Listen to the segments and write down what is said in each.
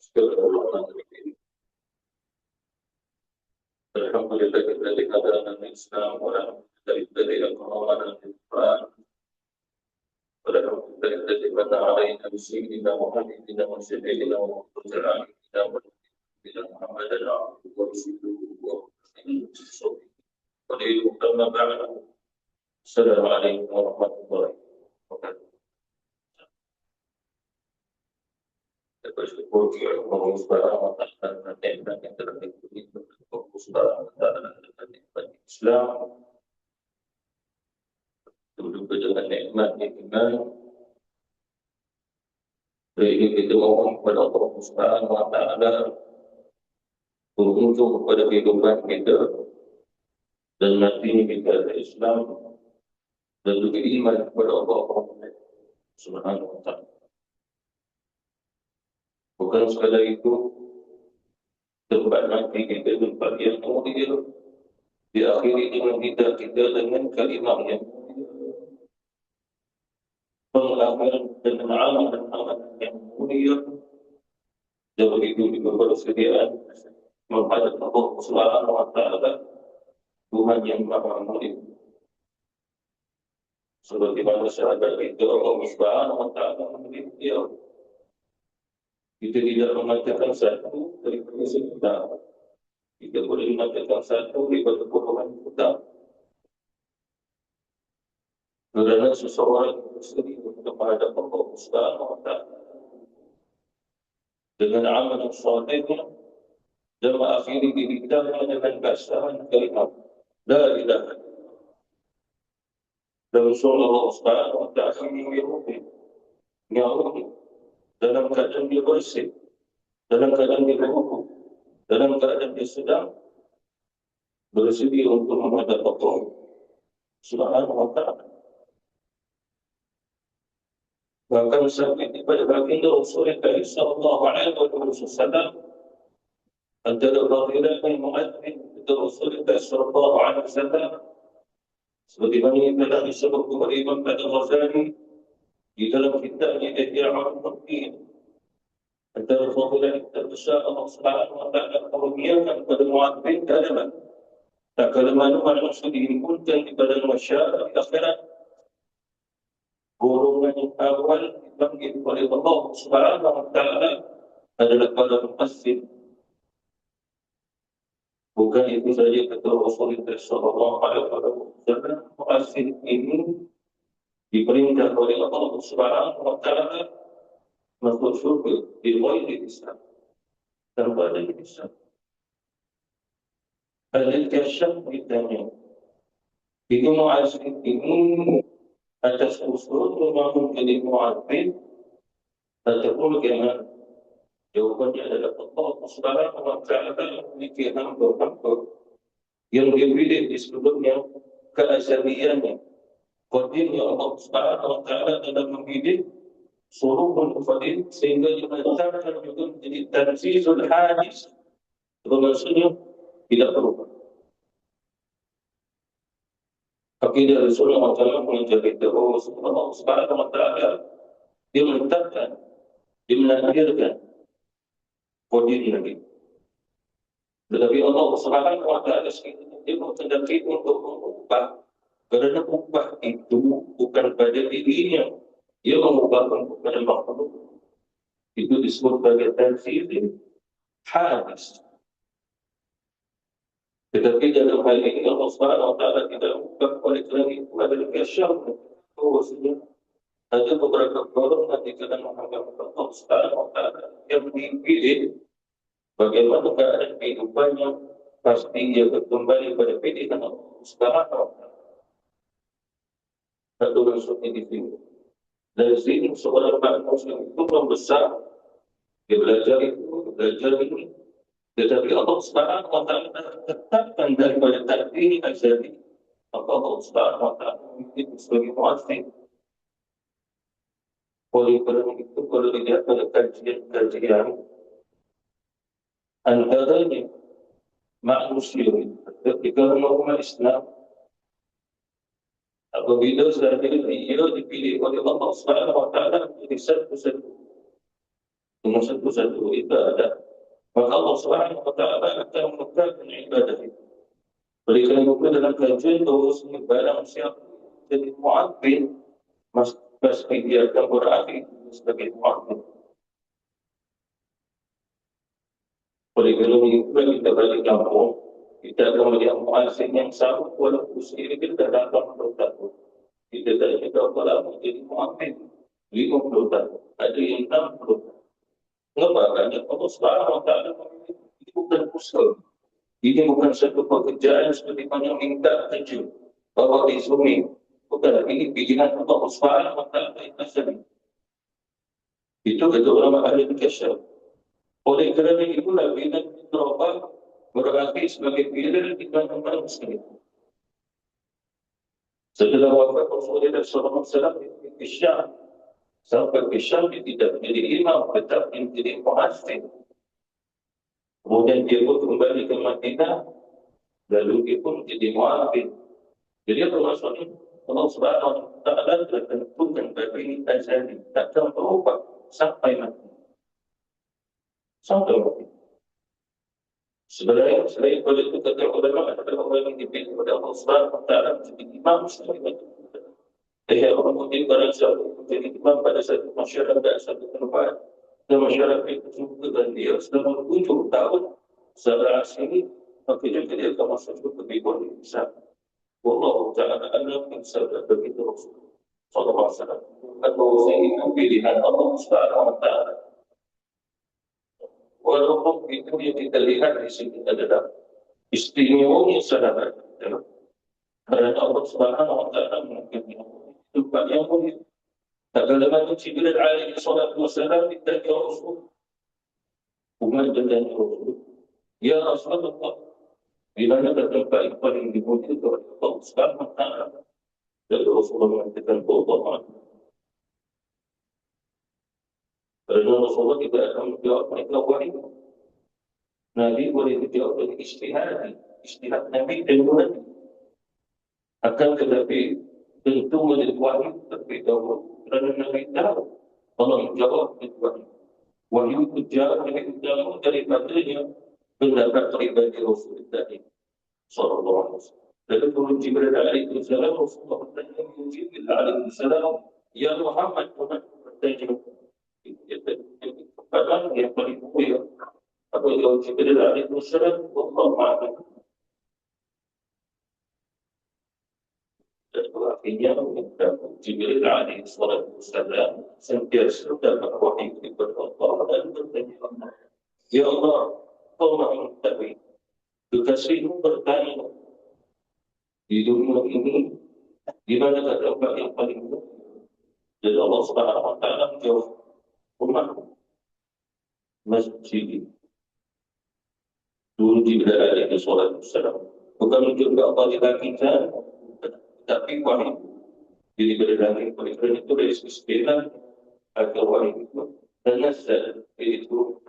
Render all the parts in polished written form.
Bismillahirrahmanirrahim. Alhamdulillahilladzi hadana lil-Islam wa alhamdulillahilladzi akramana bil-Qur'an. Alhamdulillahilladzi manna 'alaina bi-sayyidina Muhammadin wa sayyidina Muhammadin wa sayyidina Muhammadin wa rasuluhu wa amma ba'du. Assalamualaikum warahmatullahi wabarakatuh. Bersyukur kepada Allah Subhanahu wa taala dan nikmat yang telah diberi kepada Allah Subhanahu wa taala dan nikmat Islam. Juga dengan nikmat iman. Jadi kita mohon kepada Allah Subhanahu wa taala untuk kepada kehidupan kita dan mati kita adalah Islam dan juga iman kepada Allah Subhanahu wa taala. Bukan sekadar itu, tempat nanti kita tempat yang mulia, diakhiri dengan kita dengan kalimah yang mulia, pengalaman dan amalan yang mulia, dan begitu juga persediaan menghadap Allah Subhanahu wa taala, Tuhan yang Maha Mulia. Sebagaimana syahadat itu Allah Subhanahu wa taala mulia. Kita tidak mengatakan satu daripada sejuta. Kita boleh mengatakan satu daripada puluhan juta. Kerana seseorang bersedia untuk menghadap Allah Subhanahu wa taala dengan amal salehnya dan mengakhiri hidupnya dengan kesabaran kalimat la ilaha illallah. Dan Rasulullah Subhanahu wa taala yang dalam keadaan dia bersih, dalam keadaan dia berhukum, dalam keadaan dia sedang bersedia untuk menghadap Allah Subhanahu wa taala. Bahkan sampai kepada baginda Rasulullah sallallahu alaihi wasallam antara baginda yang muadzin kepada Rasulullah sallallahu alaihi wasallam sebagaimana yang telah disebut oleh Imam Al-Ghazali di dalam kitabnya Ihya Ulumuddin. Antara fadilah yang terbesar Allah Subhanahu wa taala kurniakan kepada muadzin adalah tak kala mana manusia dihimpunkan di badan masyarakat akhirat, golongan yang awal dipanggil oleh Allah Subhanahu wa taala adalah para muadzin. Bukan itu saja kata Rasulullah sallallahu alaihi wasallam, muadzin ini diperintah oleh Allah Subhanahu wa taala masuk surga di ghairi hisab, tanpa ada hisab. Al-Kasyaf ditanya, itu muadzin ini atas usul memang menjadi muadzin ataupun bagaimana? Jawabannya adalah Allah Subhanahu wa taala memiliki hamba-hamba yang dipilih di sebelumnya keazaliannya. Qadirnya Allah Subhanahu wa taala dalam memilih suruhul fadil sehingga diletakkan juga menjadi tanzizul hadis. Maksudnya tidak berubah. Akidah Rasulullah SAW mengajar kita bahawa Allah Subhanahu wa taala dia menetapkan, dia menakdirkan qadir Nabi. Tetapi Allah Subhanahu wa taala dia menghendaki untuk mengubah. Kerana ubah itu bukan pada dirinya, ia mengubahkan kepada makhluk. Itu disebut sebagai tanzil hadis. Tetapi dalam hal ini Allah Subhanahu wa taala tidak ubah oleh kerana itu adalah kasyaf. Bahwasanya ada beberapa golongan di kalangan hamba Allah Subhanahu wa taala yang dipilih bagaimana keadaan kehidupannya, pasti ia kembali pada pilihan Allah Subhanahu wa taala. Satu maksudnya di sini. Dari sini seorang manusia itu membesar, dia belajar ini. Tetapi Allah Subhanahu wa taala tetapkan daripada takdir azali. Allah Subhanahu wa taala itu sebagai muadzin. Oleh kerana itu kalau dilihat pada kajian antaranya manusia ketika umat Islam apabila ia dipilih oleh Allah Subhanahu wa taala menjadi satu-satu dengan satu-satu ibadah, maka Allah Subhanahu wa Ta'ala akan mengucapkan ibadah itu. Oleh kerana itu dalam kajian bahawa barang siapa jadi mu'adzin, pasti dia akan berakhir sebagai mu'adzin. Oleh kerana itu kita balik kampung, kita akan melihat mu'adzin yang sama walaupun usia kita dah 80 tahun. Kita dah berapa lama jadi mu'adzin? 50 tahun, ada yang 60 tahun. Kenapa? Kerana Allah Subhanahu wa Ta'ala ini bukan usaha. Ini bukan satu pekerjaan seperti mana minta kerja bahawa di sungai. Bukan, ini pilihan Allah Subhanahu wa Ta'ala yang asal. Itu kata ulama ahli kasyaf. Oleh kerana itulah bila berubah berakhir sebagai pilihan kita manusia. Setelah wafat Rasulullah SAW di Syam, sampai ke Syam dia tidak menjadi imam, tetap menjadi muazzin. Kemudian dia pun kembali ke Madinah, lalu dia pun menjadi muazzin. Jadi apa maksudnya? Allah Subhanahu wa Ta'ala telah tentukan bagi ini azali, takkan berubah sampai mati. Sampai mati. Sebenarnya, selain pada itu kata ulama adalah orang yang dipilih oleh Allah Subhanahu wa Ta'ala menjadi imam sekali. Orang mungkin barang siapa menjadi imam pada satu masyarakat, satu tempat, dan masyarakat itu juga dan dia selama 7 tahun secara asli, maka juga dia akan masuk ke kebimbangan besar. Wallahu ta'ala alam yang sabda begitu Rasulullah sallallahu alaihi wasallam. Atau itu pilihan Allah Subhanahu wa Ta'ala. Walaupun itu yang kita lihat di sini adalah istimewanya sahabat, karena Allah Subhanahu wa Ta'ala mungkin tempat yang mulia. Katakanlah Jibril alaihi salatu wasalam ditanya Rasul, umat dan Rasul, ya Rasulullah, di mana tempat yang paling dimuliakan oleh Allah Subhanahu wa Ta'ala? Dan Rasulullah mengatakan Allah. Kerana Rasulullah tidak akan menjawab mereka wahyu. Nabi boleh menjawab dari istihad Nabi dan Nabi. Akan tetapi tentu menjadi wahyu terlebih dahulu. Kerana Nabi tahu Allah menjawab dari wahyu. Wahyu itu jauh lebih utama daripadanya pendapat pribadi Rasulullah sallallahu alaihi wasallam. Lalu turun Jibril alaihi salam, Rasulullah bertanya Jibril alaihi salam, ya Muhammad, bertanya kepada yang paling mulia. Apa yang Jibril alaihi salam, Allah ma'alam. Dan akhirnya Jibril alaihi salam sentiasa dapat wahyu kepada Allah dan bertanya Allah, ya Allah, kau maha mengetahui, kekasihmu bertanya di dunia ini di mana tempat yang paling mulia. Jadi Allah Subhanahu wa Ta'ala menjawab, umatku masjid. Dulu Jibril alaihi salam bukan menunjukkan Allah di kita, tapi wahyu. Jadi berdalil oleh kerana itu dari istilah atau wahyu itu dan nasal itu.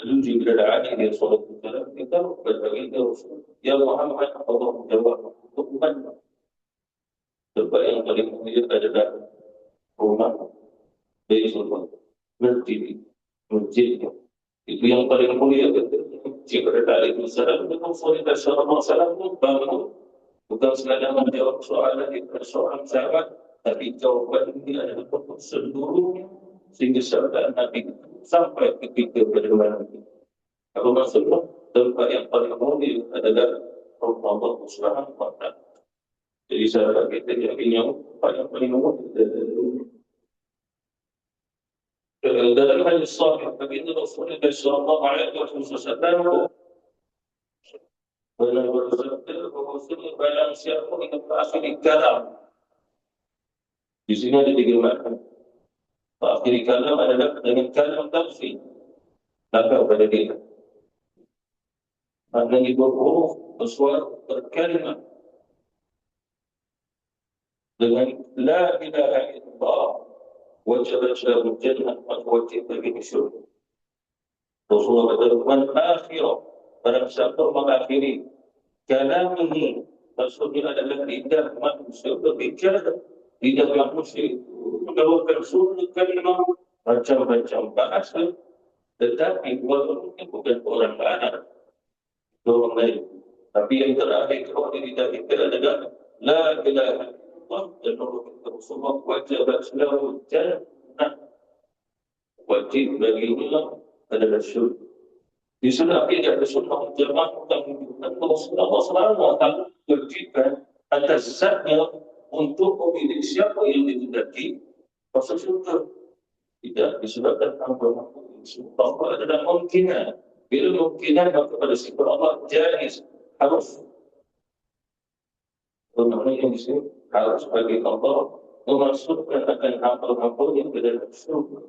Lalu Jibril alaihi salam kita berbagi Rasul, ya Muhammad, Allah menjawab untuk umatmu. Tempat yang paling mulia adalah rumah Baitullah, masjid. Itu yang paling mulia. Jibril alaihi salam dengan Rasulullah sallallahu alaihi wasallam bangun, bukan sekadar menjawab soalan di persoalan sahabat, tapi jawaban ini adalah untuk seluruhnya sehingga sahabat Nabi sampai ketika berdua. Apa maksudnya? Tempat yang paling mulia adalah Allah Subhanahu wa Ta'ala. Jadi sahabat kita yang tempat yang paling mulia dalam hadis sahih bagi Rasulullah sallallahu alaihi wasallam benar bersabda bahawa barang siapa yang mengakhiri kalam. Di sini ada 3 makna. Mengakhiri kalam adalah dengan kalam tafsir. Maka pada dia maknanya berhuruf, bersuara, berkalimat dengan la ilaha illallah wajabat lahu jannah wajib bagi syurga. Rasulullah kata, man akhirah, barang siapa mengakhiri kalam ini, maksudnya adalah lidah manusia berbicara, lidah manusia mengeluarkan suara kalimah macam-macam bahasa, tetapi walaupun bukan orang Arab, orang lain. Tapi yang terakhir kalau kita adalah la ilaha illallah dan Rasulullah wajib selalu jannah, wajib baginya adalah syurga. Di sana akidah Rasulullah jamaah menunjukkan Rasulullah SAW berjikan atas zatnya untuk memilih siapa yang dikehendaki masuk syurga. Tidak disebabkan Allah. Allah adalah mungkinan. Bila mungkinan maka pada sifat Allah jais, harus. Namanya di sini harus bagi Allah memasukkan akan hamba-hamba yang ke dalam syurga.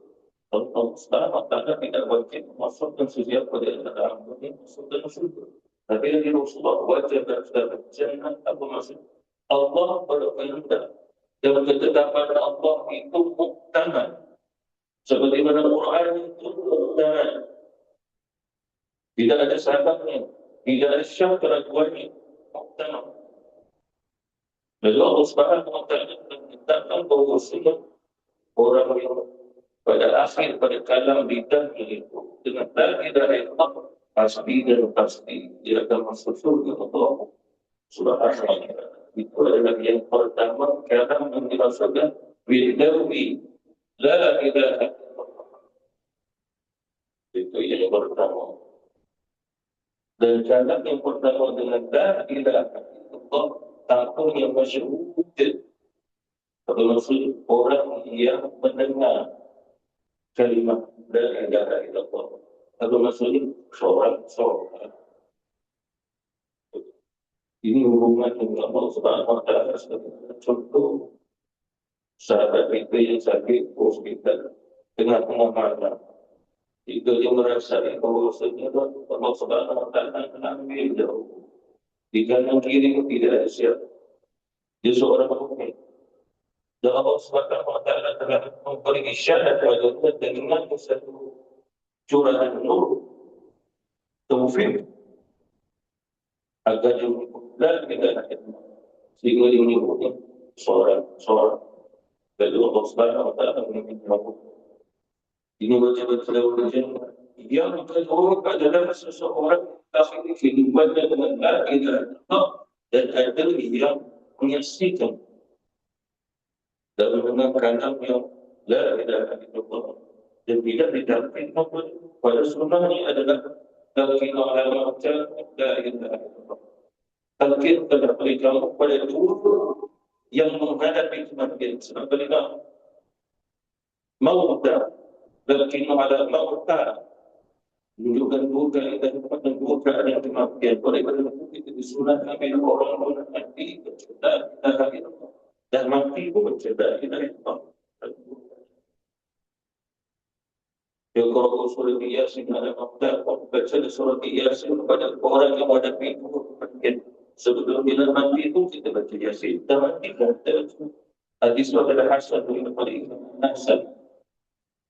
Allah SWT tidak wajib memasukkan sesiapa pada antara hamba yang masuk dalam syurga. Tapi yang Rasulullah wajib dan sudah berjannah apa maksud? Allah berkehendak dan ketetapan Allah itu muktamad. Sebagaimana Quran itu muktamad. Tidak ada sahabatnya, tidak ada syak keraguannya, muktamad. Lalu Allah SWT menetapkan bahawa semua orang yang pada akhir, pada kalam lidahnya itu dengan la ilaha illallah pasti dan pasti dia akan masuk surga Allah Subhanahu wa ta'ala. Itu adalah yang pertama kalam yang dirasakan bidawi la ilaha illallah. Itu yang pertama. Dan kalam yang pertama dengan la ilaha illallah takut yang masyhur. Apa maksud orang yang mendengar kalimat la ilaha illallah. Apa maksudnya seorang. Ini hubungan dengan Allah Subhanahu wa ta'ala. Contoh sahabat itu yang sakit hospital dengan pengamalkan. Jika dia merasai bahawasanya Allah Subhanahu wa ta'ala akan ambil jauh. Di kanan kiri tidak ada siapa. Dia seorang mukmin. Dan Allah Subhanahu wa ta'ala telah memberi isyarat wajahnya dengan satu curahan nur taufik agar dia menyebutkan tidak ada sehingga dia menyebutnya seorang. Lalu Allah Subhanahu wa ta'ala menyebutkan ini wajah-wajah wajahnya. Yang kedua adalah seseorang akhir kehidupannya dengan la ilaha illallah dan ada yang menyaksikan dan mendengarkan yang la ilaha illallah dan tidak didampingkan pada sunnahnya adalah talqin ala ma'ta la ilaha illallah. Talqin kepada kamu pada dulu yang menghadapi kematian sebagaimana mauta talqin ala ma'ta menunjukkan dua keadaan yang kematian. Oleh kerana itu kita disunatkan bila orang mati bercerita ilaha illallah dan mati pun bercerita ilaha illallah. Yang kalau surah Yasin ada makna, baca surah Yasin kepada orang yang menghadapi kematian. Sebelum bila mati itu kita baca Yasin. Dan mati kan hadis adalah Hasan bin Hasan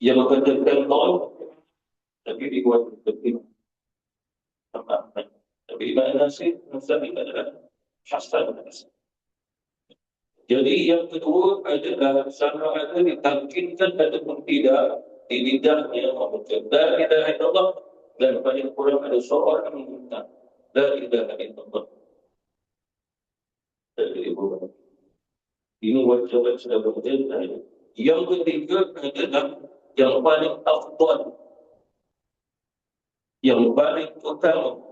yang mengatakan Allah tapi dibuat lebih tapi Imam Nasir adalah Hasan. Jadi yang kedua adalah sama ada ditalkinkan ataupun tidak di lidahnya mengucap la ilaha illallah dan paling kurang ada seorang yang mengucap la ilaha illallah. Ini wajib sudah berjaya. Yang ketiga adalah yang paling afdal, yang paling utama.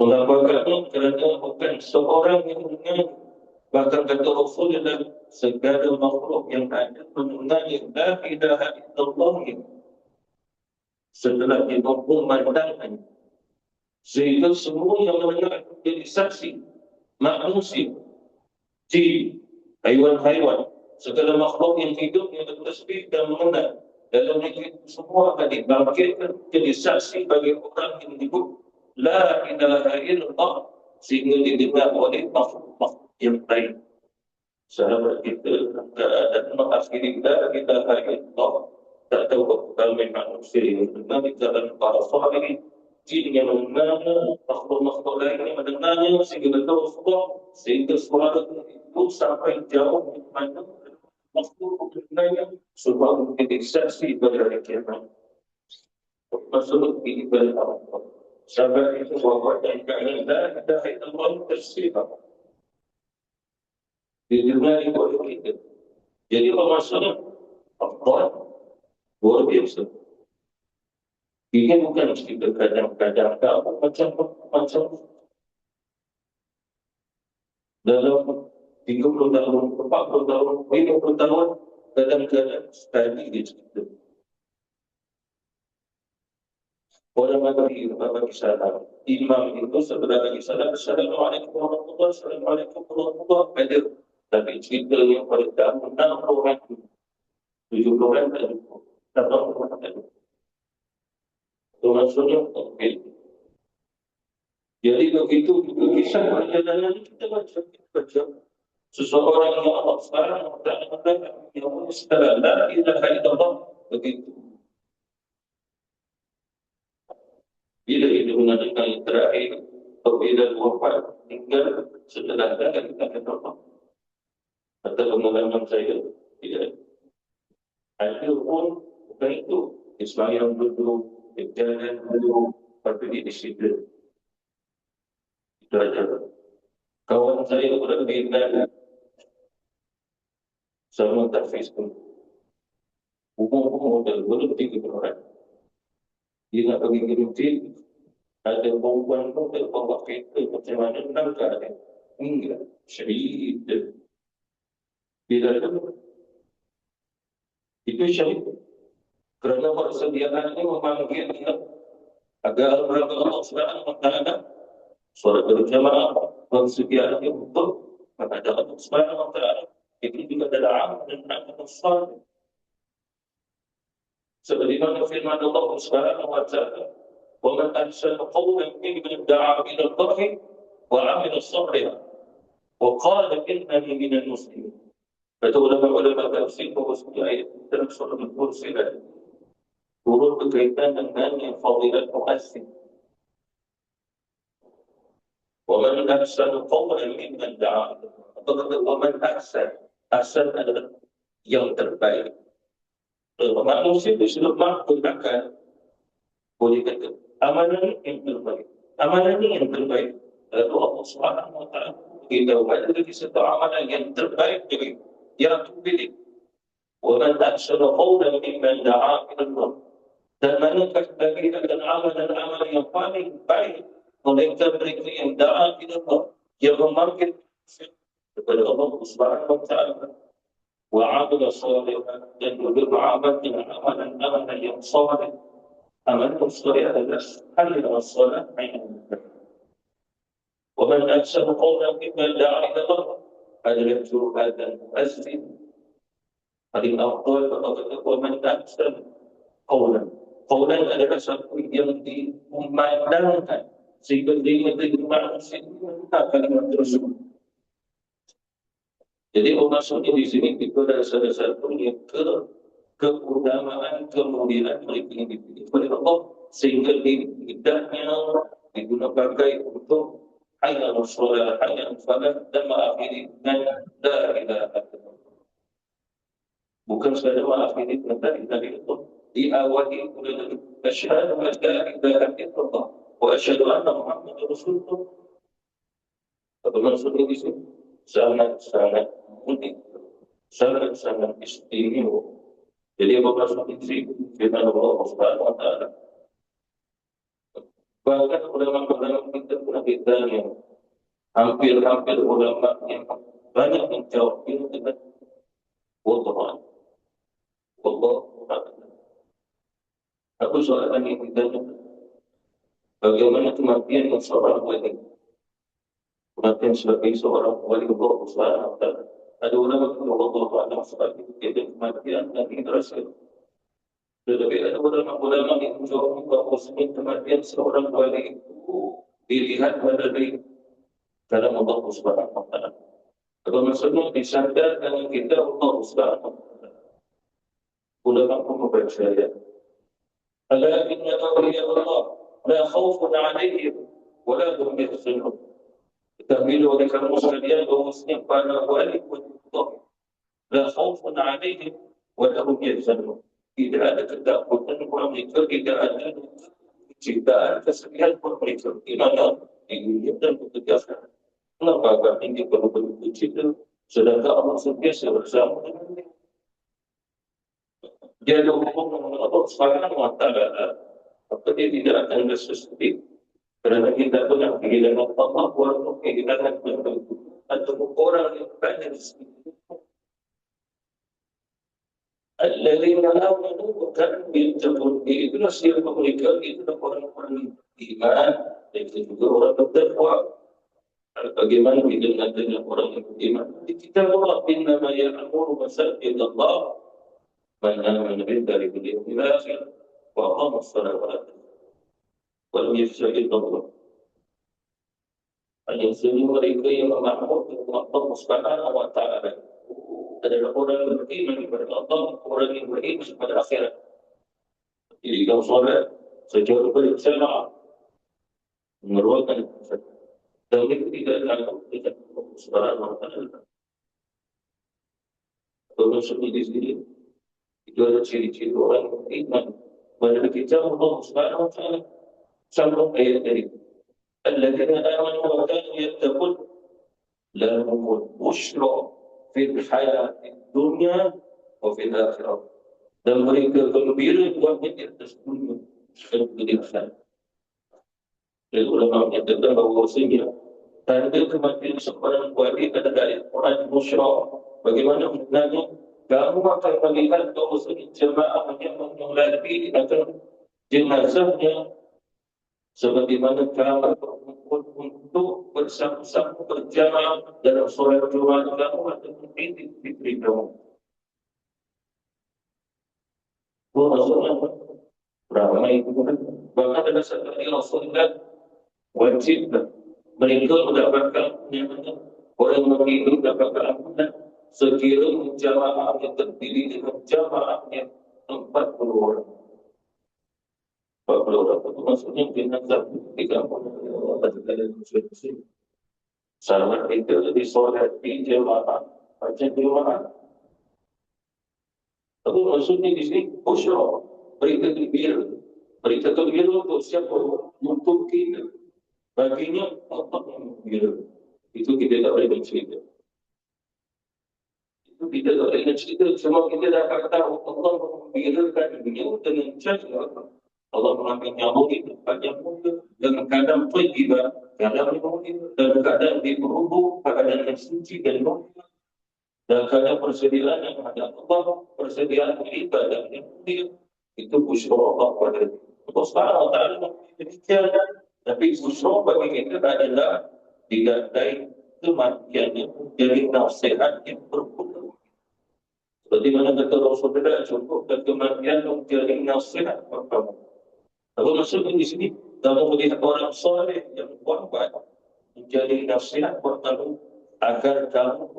Mengapa kerana bukan seorang yang mendengar. Bahkan kata Rasulullah segala makhluk yang ada mendengarnya la ilaha illallah setelah dikumandangkan. Sehingga semua yang mendengar jadi saksi, manusia, jin, haiwan-haiwan, segala makhluk yang hidup yang bertasbih dan mengenal. Dalam itu semua akan dibangkitkan jadi saksi bagi orang yang menyebut la ilaha illallah sehingga didengar oleh makhluk yang lain. Sahabat kita dan mengakhiri la ilaha illallah tak tahu apakah memang manusia yang mendengar di jalan para sahabat, jin yang mendengarnya, makhluk-makhluk lain yang mendengarnya sehingga betul Rasulullah sehingga suara itu sampai jauh di mana makhluk sebenarnya semua menjadi saksi pada hari kiamat. Maksud ibadah Allah. Sahabat itu bahwa dan keadaan la ilaha illallah tersifat di dunia ini oleh kita. Jadi maksudnya Allah luar biasa. Ini bukan kita kadang-kadang macam dalam 30 tahun, 40 tahun, 50 tahun kadang-kadang sekali di situ. Orang bagi salam. Imam itu setelah bagi salam, Assalamualaikum warahmatullahi wabarakatuh, Assalamualaikum warahmatullahi wabarakatuh. Tapi cerita yang pada tahun 60 orang, 70 orang tak cukup. 80 orang tak cukup. Itu maksudnya, okay. Jadi begitu kisah perjalanan kita baca. Seseorang yang Allah sekarang yang sekarang la ilaha illallah begitu. Bila itu mengatakan yang terakhir bila wafat tinggal setelah kita kata Allah. Kata pengalaman saya tidak ada pun bukan itu Islam yang dulu berjalan dulu pergi di situ. Itu aja. Kawan saya orang Vietnam sama tak Facebook. Umur dan belum 3 orang. Dia nak pergi ke masjid, ada perempuan tu bawa kereta macam mana nak keadaan. Enggak, syahid. Bila tu, itu syahid. Kerana persediaan ini memanggil dia agar Allah Subhanahu wa Ta'ala solat berjamaah persediaan itu untuk kepada Allah Subhanahu wa Ta'ala. Itu juga adalah amal dan amal saleh. Sebagaimana firman Allah Subhanahu wa Ta'ala, "Wa man ahsana qawlan mimman da'a ila Allah wa 'amila shalihan wa qala innani minal muslimin." Kata ulama-ulama tafsir bahwasanya ayat dalam surah Al-Mursalat turun berkaitan dengan yang fadilat mu'azzin. Wa man ahsana qawlan mimman da'a ila Allah. Wa man ahsan adalah yang terbaik. Manusia itu sudah menggunakan boleh kata amalan yang terbaik. Amalan yang terbaik lalu Allah Subhanahu wa Ta'ala kita wajib di satu amalan yang terbaik jadi yang terpilih. Wa man ahsana qawlan mimman da'a ila Allah. Dan manakah bagi kita amalan yang paling baik mereka yang da'a ila Allah yang memanggil kepada Allah Subhanahu wa Ta'ala. وعمل صالحا dan beramal dengan amalan yang saleh. Amalan saleh adalah hal yang saleh yang ومن أحسن قولا ممن دعا إلى الله adalah curhat dan muazzin paling afdal ومن أحسن قولا adalah satu yang dimandangkan sehingga dia manusia kalimat tersebut. Jadi maksudnya di sini itu adalah salah satu yang keutamaan kemuliaan mereka yang dipilih oleh Allah sehingga lidahnya digunakan untuk hayya al-shalah, hayya al-falah dan mengakhiri dengan la ilaha illallah. Bukan sekadar mengakhiri dengan la ilaha illallah, diawali oleh asyhadu an la ilaha illallah wa asyhadu anna Muhammadar Rasulullah. Apa maksudnya di sini? Sangat-sangat unik, sangat-sangat istimewa. Jadi apa maksudnya di firman Allah Subhanahu wa Ta'ala? Bahkan ulama-ulama kita pernah ditanya, hampir ulama yang banyak menjawab ini dengan Allah. Aku soalan yang ditanya, bagaimana kematian seorang wali? Kematian sebagai seorang wali Allah Subhanahu wa Ta'ala. Ada ulama yang Allah sebagai kematian dan generasi. Tetapi ada ulama yang menjawab bahawa kematian seorang wali itu dilihat melalui dalam Allah Subhanahu wa Ta'ala. Apa maksudnya disadarkan kita Allah Subhanahu wa Ta'ala. Ulama pun mempercaya. Ala inna awliya Allah la khawfun 'alaihim wa la hum yahzanun. Ketahuilah oleh kamu sekalian bahawasanya para wali Allah la khaufun 'alaihim wa la hum yahzanun. Tidak ada ketakutan orang mereka, tidak ada ciptaan kesedihan buat mereka. Di mana di dunia dan ketegasan. Kenapa agak tinggi perlu berduka cita? Sedangkan Allah sentiasa bersama dengan dia ada hukum Allah Subhanahu wa Ta'ala. Apa dia tidak akan rasa sedih? Kerana kita pernah kehilangan Allah, walaupun kehilangan tertentu. Atau orang yang berada di sini. Al-Ladhina amanu wa kanu yattaqun. Itulah siapa mereka, itulah orang-orang iman, dan juga orang bertakwa. Bagaimana dengan orang yang beriman? Kita Allah innama ya'muru masajid Allah man amana billahi wal yawmil akhir wa aqama as-salata wa lam yakhsha illa Allah. Hanya semua mereka yang memakmurkan Allah Subhanahu wa Ta'ala adalah orang yang beriman kepada Allah, orang yang beriman kepada akhirat. Jadi kalau solat secara berjamaah memerlukan dan itu tidak takut dengan Allah Subhanahu wa Ta'ala. Kalau seperti di sini itu ada ciri-ciri orang yang beriman. Pada kita Allah Subhanahu wa Ta'ala sambung ayat dari الذين آمنوا وكانوا يتقون لهم البشرى في الحياة الدنيا وفي الآخرة. Dan mereka gembira buatnya di atas dunia dan di akhirat. Dan ulama menyatakan bahawasanya tanda kematian seorang wali adalah orang busyra. Bagaimana maknanya? Kamu akan melihat bahawasanya jemaah yang menyolati akan jenazahnya sebagaimana kamu berkumpul untuk bersama-sama berjamaah dalam solat Jumat kamu ataupun Idul Fitri kamu. Maksudnya ramai itu kan. Bahkan ada satu hari Rasulullah wajib mereka mendapatkan orang yang itu mendapatkan ampunan sekiranya jamaah yang terdiri dengan jamaah yang 40 orang. 40 orang itu maksudnya jenazah 30 pada muslim. Sama itu di solat di jemaah macam jemaah. Tapi maksudnya di sini usyra, berita gembira untuk siapa? Untuk kita. Baginya Allah yang gembira. Itu kita tak boleh bercerita. Itu kita tak boleh bercerita. Semua kita dapat tahu Allah menggembirakan dunia dengan cara Allah mengambil nyawa itu pada mulia dengan keadaan thayyibah, keadaan mulia, dalam keadaan diberhubung, keadaan yang suci dan mulia, dan keadaan persediaan yang ada Allah, persediaan ibadah yang mulia. Itu busyra Allah pada Allah Subhanahu wa Ta'ala demikian. Tapi busyra bagi kita adalah didatai kematian yang menjadi nasihat yang berguna. Seperti mana kata Rasulullah, cukup kematian menjadi nasihat pertama. Apa maksudnya di sini? Kamu melihat orang soleh yang wafat menjadi nasihat buat kamu agar kamu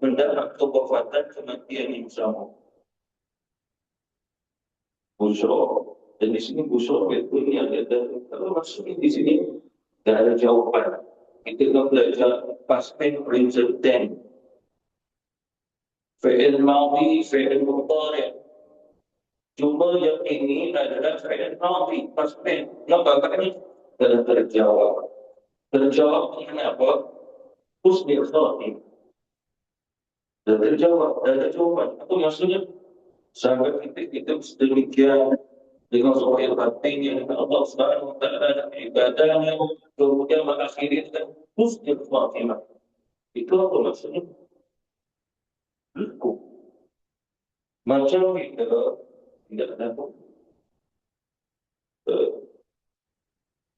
mendapat kewafatan kematian yang sama. Busyra. Dan di sini busyra itu ini ada. Kalau maksudnya di sini tidak ada jawaban. Kita akan belajar past tense, present tense, fi'il madhi, fi'il mudhari'. Cuma yang ini adalah fi'il madhi, past tense. Kenapa? Kerana telah terjawab. Terjawab kenapa? Husnul khatimah. Dan terjawab, ada jawaban. Apa maksudnya? Sahabat kita sedemikian dengan supaya batinnya dengan Allah Subhanahu wa Ta'ala dan ibadahnya, kemudian mengakhiri dengan husnul khatimah. Itu apa maksudnya? Lukuh. Macam kita tidak tahu.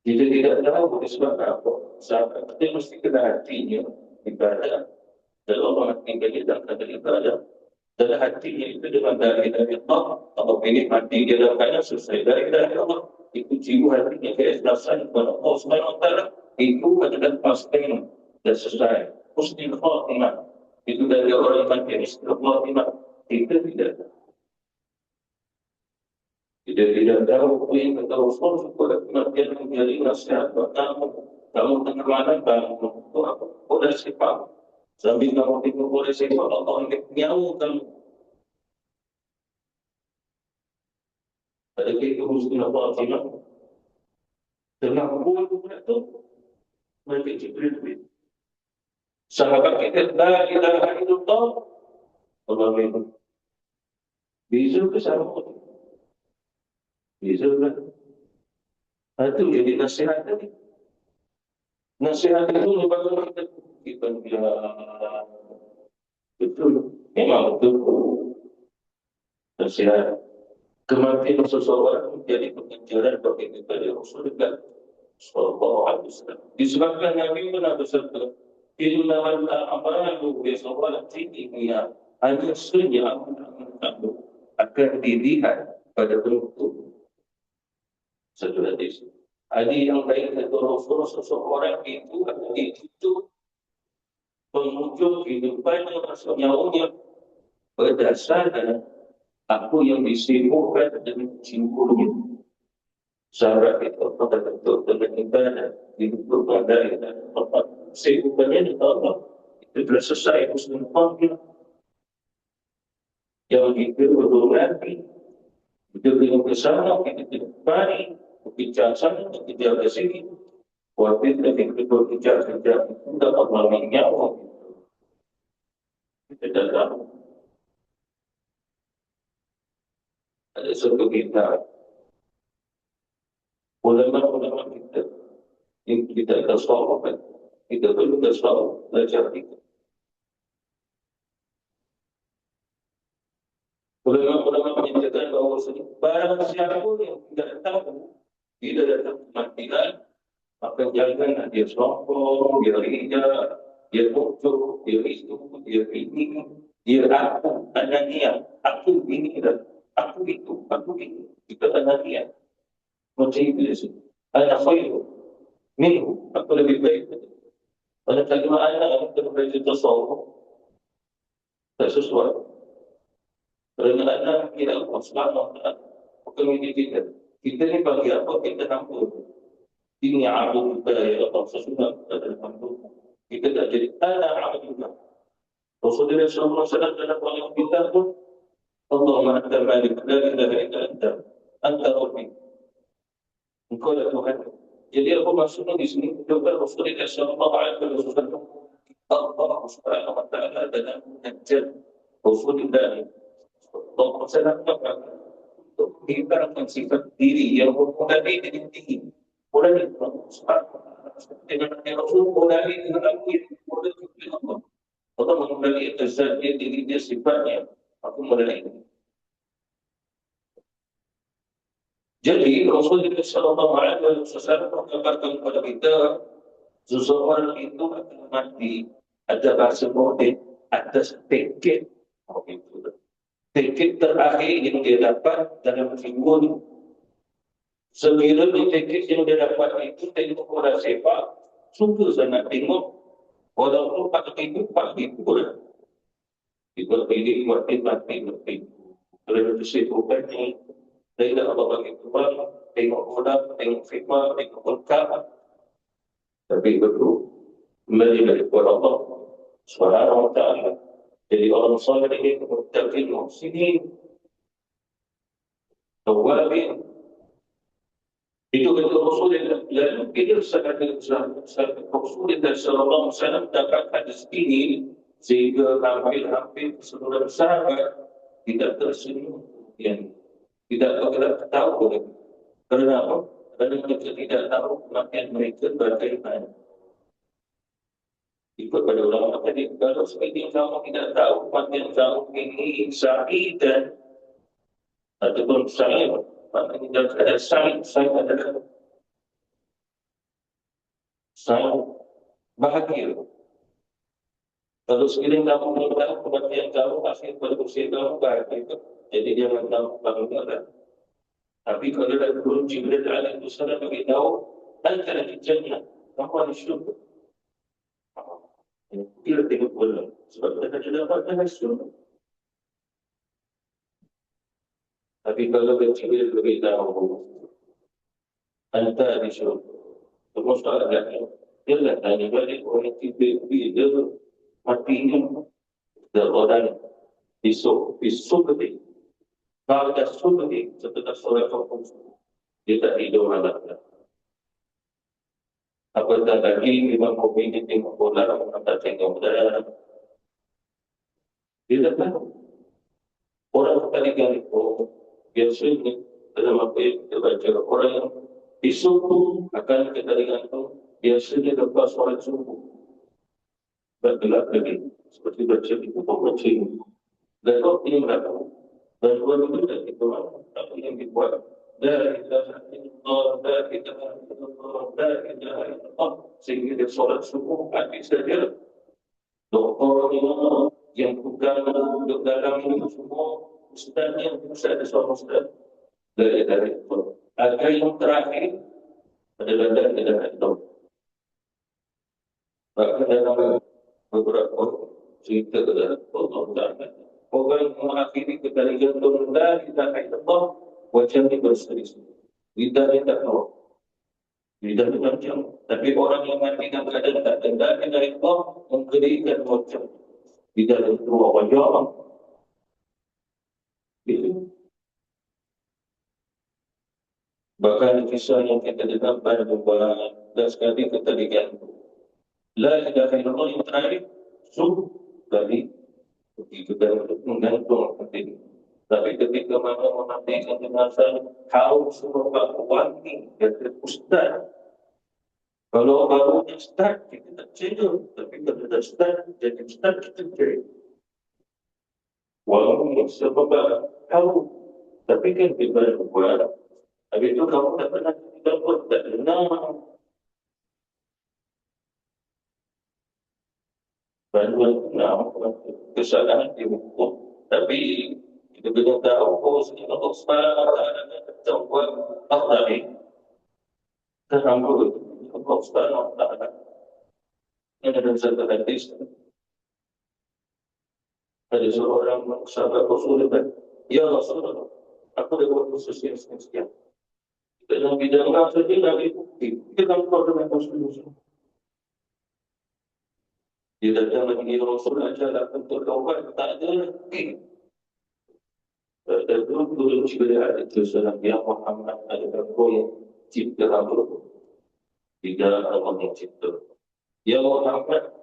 Kita tidak tahu sebab apa. Sahabat kita mesti kena hatinya ibadah. Dan Allah mengingat kita dalam ibadah. Dan hatinya itu dengan dari Allah. Allah pilih hati dia dalam keadaan selesai dari Allah. Itu jiwa hatinya keikhlasan kepada Allah Subhanahu wa Ta'ala. Itu adalah pasti dan selesai. Husnul khatimah. Itu dari orang iman yang husnul khatimah. Kita tidak tahu. Tidak tahu apa yang kata Rasul kepada kematian menjadi nasihat buat kamu. Kamu tengah mana kamu itu apa? Sudah sifat. Sambil kamu tengok oleh siapa Allah ambil nyawa kamu. Ada kita muslim Fatimah. Tengah buat tu, mereka Jibril. Sahabat kita, la ilaha illallah. Allah bilang, bisa ke sama? Bisa ke? Itu jadi nasihat tadi. Nasihat itu merupakan kita bilang betul. Memang betul. Nasihat kematian seseorang menjadi pengajaran bagi kita dari Rasulullah Sallallahu Alaihi Wasallam. Disebabkan Nabi pernah bersabda, "Inna man amalu bi salati dunia hanya saja akan dilihat pada bentuk satu hadis. Ada yang lain kata Rasulullah seseorang itu akan ditutup penghujung kehidupannya masuk nyawanya berdasarkan apa yang disibukkan dengan simpulnya. Sahabat itu pada bentuk dengan ibadah dihidupkan dari tempat sibukannya di Allah. Itu sudah selesai muslim panggilan yang itu berdoa itu dengan bersama kita dipari berbicara sana berbicara ke sini waktu itu berbicara kerja itu dapat melalui nyawa kita dalam ada satu kita ulama-ulama kita yang kita tasawufkan kita perlu tasawuf belajar kita ulama-ulama menyatakan bahawa barang siapa yang tidak tahu tidak datang kematian maka jangan dia sombong, dia ria, dia bocor, dia itu, dia ini, dia aku, anania, aku ini dan aku itu, kita anania. Macam iblis, anak khairu, minhu, aku lebih baik. Pada kalimat anak, kita berbeza tasawuf, tak sesuai. Kerana anak kita Allah Subhanahu Wa Taala, bukan mendidik kita ni bagi apa kita nampak. Ini abdul ya Allah sesudah alhamdulillah kita tak jadi ana abdullah Rasulullah sallallahu alaihi wasallam dalam banyak kitab pun Allahumma anta malik la ilaha illa anta rabbi engkau adalah Tuhan. Jadi apa maksudnya di sini juga Rasulullah sallallahu alaihi wasallam Allah Subhanahu wa taala dalam mengajar Rasulullah sallallahu alaihi wasallam untuk mengibarkan sifat diri yang memulai dengan tinggi. Mulai dengan Rasul mulai dengan aku yang mulai dengan Allah. Allah memulai azab dia diri dia sifatnya. Aku mulai ini. Jadi Rasulullah Sallallahu Alaihi Wasallam mengatakan kepada kita, seseorang itu akan mati. Ada bahasa modern, ada tiket. Tiket terakhir yang dia dapat dalam figur. Sekiranya tiket yang dia dapat itu tengok orang sepak, suka sangat tengok walaupun pada kehidupan itu pun kita pilih mati. Kalau disebutkan ni, saya dah apa bagi Tuhan, tengok orang, tengok firman, tengok berkah. Tapi itu kembali dari kepada Allah Subhanahu Wa Taala. Jadi orang soleh ini bertakdir muhsinin, tawabin. Itu kata Rasulullah lalu kita sekadar Rasulullah sallallahu alaihi wasallam dapat hadis ini sehingga hampir seluruh sahabat tidak tersenyum yang tidak bergerak ketawa. Kenapa? Kerana mereka tidak tahu kematian mereka bagaimana. Ikut pada ulama tadi, kalau seperti kamu tidak tahu kematian kamu ini syahid dan ataupun syahid. Maknanya ada saya adalah saya bahagia. Kalau sekiranya kamu tahu kematian kamu pasti berusia kamu bahagia. Jadi dia tahu bagaimana. Tapi kalau ada turun Jibril alaihi wasallam beritahu antara jannah kamu ada syurga. Dia tengok bola sebab kita tidak dapat syurga. Tapi kalau Jibril beritahu anta di syurga, terus ada dia tanya balik orang Jibril matinya orang disubli pada subli setelah solat subuh kita tidur malam. Apatah lagi memang kopi ini tengok bola, atau tengok bola. Tidak tahu. Orang kali-kali biasanya dalam apa yang kita baca, orang yang disuruh akan kita lihat biasanya lepas solat subuh bergelap lagi seperti baca di buku baca ini. Dan kau ini berapa? Dan dua itu dan itu apa yang dibuat dari Allah, dari Allah, dari Allah, sehingga dia solat subuh habis saja. Doktor yang bukan dalam ini semua ustaz yang bisa ada seorang ustaz dari itu. Ada yang terakhir adalah dari itu. Bahkan dalam beberapa cerita dalam Allah, orang mengakhiri kekalian tunda kita kata Allah wajah ini berseri-seri. Kita tak tahu. Tidak macam, tapi orang yang mati dan berada tak tenda dari Allah mengerikan wajah. Tidak ada dua wajah. Itu. Bahkan kisah yang kita dengar pada beberapa dan sekali kita lihat. La ilaha illallah yang terakhir sungguh dari begitu dan menggantung hati. Tapi ketika mana menantikan jenazah harus semua wangi dari ustaz. Kalau barunya ustaz kita tak cedera, tapi kalau dah ustaz jadi ustaz kita cedera. Wangi sebab tahu, tapi kan kita buat. Habis itu kamu tak pernah kita buat tak dengar. Bantuan kesalahan di hukum, tapi kita belum tahu sekarang Allah Taala buat apa ni? Teranggut Allah Taala. Ini adalah satu hadis. Ada seorang sahabat Rasulullah, ya Rasulullah, aku dah buat khusus yang sekian. Dalam bidang apa saja dari bukti, kita keluar dengan Rasulullah. Dia datang lagi Rasul ajalah untuk taubat tak ada lagi. Dan dulu juga ada tulisan yang Muhammad adalah kau yang cipta rambut. Tidak Allah yang cipta. Ya Muhammad,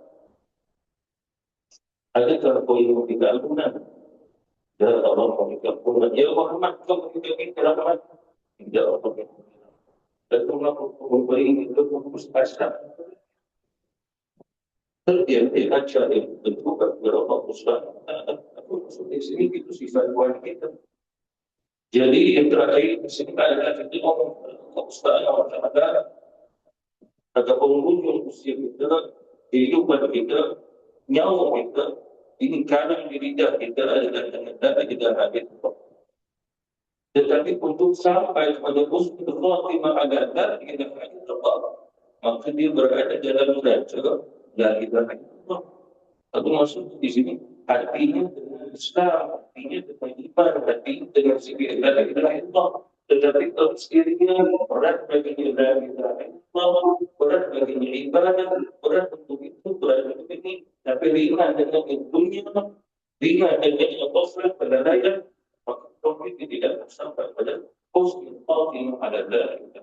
adakah kau yang memberikan ampunan? Dan Allah memberikan ampunan. Ya Muhammad, kau memberikan rahmat. Tidak Allah memberikan. Dan Allah memberi itu mustahil. Dia baca yang tentukan kepada Allah SWT. Di sini itu sifat Tuhan kita. Jadi yang terakhir di sini adalah kita Allah SWT agar penghujung usia kita, kehidupan kita, nyawa kita, ini kanan di lidah kita adalah dengan darah kita habis. Tetapi untuk sampai pada husnul khatimah adalah kita habis Allah. Maka dia berada dalam neraka. La ilaha illallah. Itu maksud di sini hatinya dengan Islam, hatinya dengan iman, hatinya dengan sikir la ilaha illallah. Tetapi kalau sekiranya berat baginya la ilaha illallah, berat baginya ibadah, berat untuk itu, berat untuk ini, tapi ringan dengan dunia, ringan dengan kosrat pada layak, maka tauhid tidak sampai pada husnul khatimah ala la ilaha.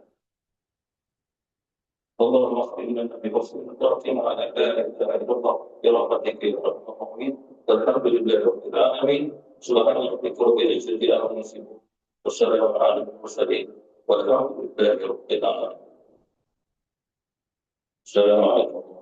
اللهم اغفر لنا بحسن الخاتمة على لا اله الا الله برحمتك يا ارحم الراحمين والحمد لله رب العالمين سبحان ربك رب العزة عما يصفون والسلام على المرسلين والحمد لله رب العالمين. السلام عليكم.